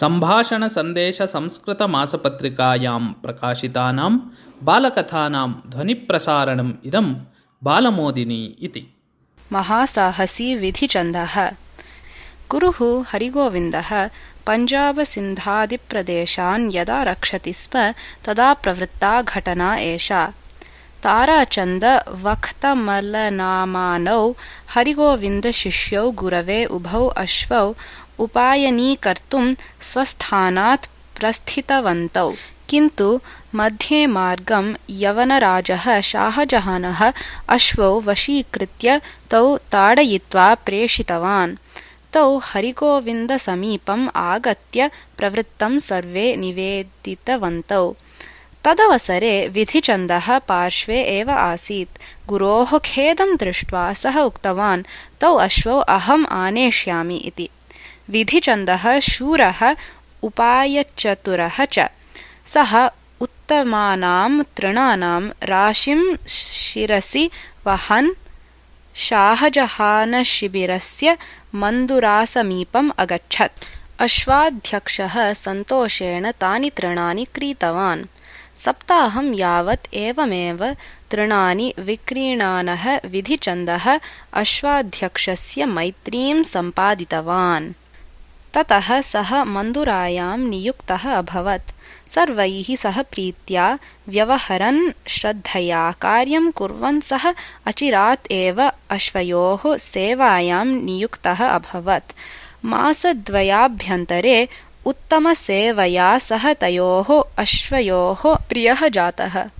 सम्भाषणसन्देशसंस्कृतमासपत्रिकायां प्रकाशितानां बालकथानां ध्वनिप्रसारणम् इदं बालमोदिनी इति। महासाहसी विधिचन्दः। गुरुः हरिगोविन्दः पञ्जाबसिन्धादिप्रदेशान् यदा रक्षति स्म तदा प्रवृत्ता घटना एषा। ताराचन्दवक्तमलनामानौ हरिगोविन्दशिष्यौ गुरवे उभौ अश्वौ उपायनीकर्तुं स्वस्थानात् प्रस्थितवन्तौ। किन्तु मध्ये मार्गं यवनराजः शाहजहानः अश्वौ वशीकृत्य तौ ताडयित्वा प्रेषितवान्। तौ हरिगोविन्दसमीपम् आगत्य प्रवृत्तं सर्वे निवेदितवन्तौ। तदवसरे विधिचन्दः पार्श्वे एव आसीत्। गुरोः खेदं दृष्ट्वा सः उक्तवान्, तौ अश्वौ अहम् आनेष्यामि इति। विधिचन्दः शूरः उपायचतुरः च। सः उत्तमानां तृणानां राशिं शिरसि वहन् शाहजहानशिबिरस्य मन्दुरासमीपम् अगच्छत्। अश्वाध्यक्षः सन्तोषेण तानि तृणानि क्रीतवान्। सप्ताहं यावत् एवमेव तृणानि विक्रीणानः विधिचन्दः अश्वाध्यक्षस्य मैत्रीं सम्पादितवान्। ततः सः मन्दुरायां नियुक्तः अभवत्। सर्वैः सह प्रीत्या व्यवहरन् श्रद्धया कार्यं कुर्वन् सः अचिरात् एव अश्वयोः सेवायां नियुक्तः अभवत्। मासद्वयाभ्यन्तरे उत्तमसेवया सः तयोः अश्वयोः प्रियः जातः।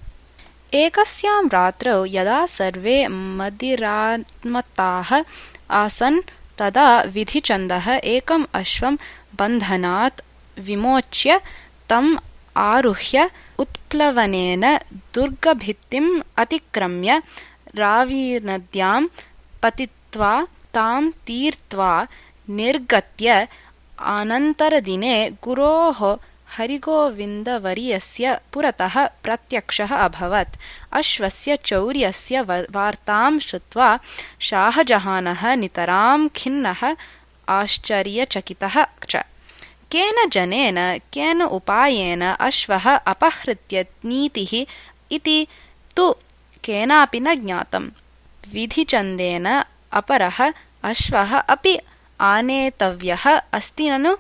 एकस्यां रात्रौ यदा सर्वे मदिरान्मत्ताः आसन् तदा विधिचन्दः एकम् अश्वं बन्धनात् विमोच्य तम् आरुह्य उत्प्लवनेन दुर्गभित्तिम् अतिक्रम्य रावीनद्यां पतित्वा तां तीर्त्वा निर्गत्य अनन्तरदिने गुरोः हरिगोविन्दवर्यस्य पुरतः प्रत्यक्षः अभवत्। अश्वस्य चौर्यस्य वार्तां श्रुत्वा शाहजहानः नितरां खिन्नः आश्चर्यचकितः च। केन जनेन केन उपायेन अश्वः अपहृत्य नीतिः इति तु केनापि न ज्ञातम्। विधिचन्देन अपरः अश्वः अपि आनेतव्यः अस्ति ननु?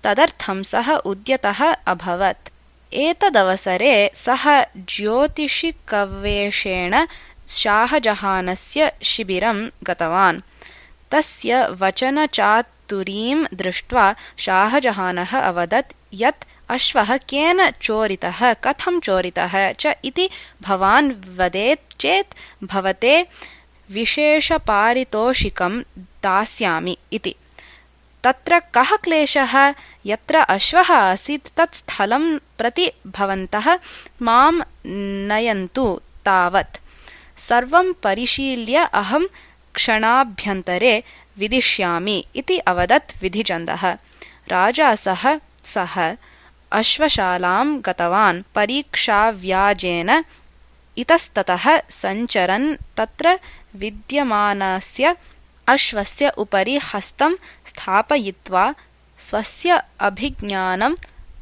तदर्थं सः उद्यतः अभवत्। एतदवसरे सः ज्योतिषिकवेषेण शाहजहानस्य शिबिरं गतवान्। तस्य वचनचातुरीं दृष्ट्वा शाहजहानः अवदत् यत् अश्वः केन चोरितः, कथं चोरितः च इति भवान् वदेत् चेत् भवते विशेषपारितोषिकं दास्यामि इति। तत्र कः क्लेशः? यत्र अश्वः आसीत् तत् स्थलं प्रति भवन्तः मां नयन्तु तावत्। सर्वं परिशील्य अहं क्षणाभ्यन्तरे विदिष्यामि इति अवदत् विधिचन्दः। राजा सह अश्वशालां गतवान्। परीक्षाव्याजेन इतस्ततः सञ्चरन् तत्र विद्यमानस्य अश्वस्य उपरि हस्तं स्थापयित्वा स्वस्य अभिज्ञानं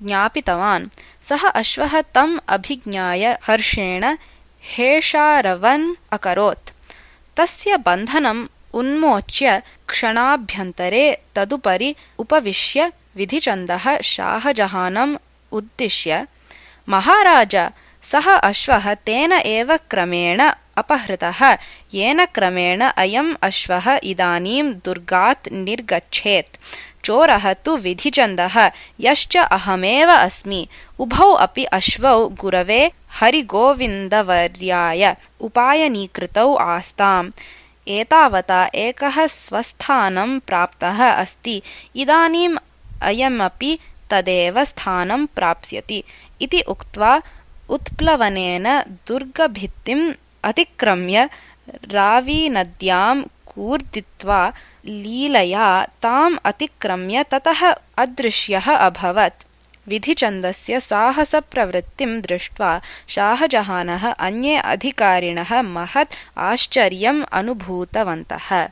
ज्ञापितवान्। सः अश्वः तम् अभिज्ञाय हर्षेण हेषारवन् अकरोत्। तस्य बन्धनम् उन्मोच्य क्षणाभ्यन्तरे तदुपरि उपविश्य विधिचन्दः शाहजहानम् उद्दिश्य, महाराज, सः अश्वः तेन एव क्रमेण अपहृतः येन क्रमेण अयम् अश्वः इदानीं दुर्गात् निर्गच्छेत्। चोरः तु विधिचन्दः, यश्च अहमेव अस्मि। उभौ अपि अश्वौ गुरवे हरिगोविन्दवर्याय उपायनीकृतौ आस्ताम्। एतावता एकः स्वस्थानं प्राप्तः अस्ति। इदानीम् अयमपि तदेव स्थानं प्राप्स्यति इति उक्त्वा उत्प्लवनेन दुर्गभित्तिम् अतिक्रम्य रावीनद्यां कूर्दित्वा लीलया ताम् अतिक्रम्य ततः अदृश्यः अभवत्। विधिचन्दस्य साहसप्रवृत्तिं दृष्ट्वा शाहजहानः अन्ये अधिकारिणः महत् आश्चर्यम् अनुभूतवन्तः।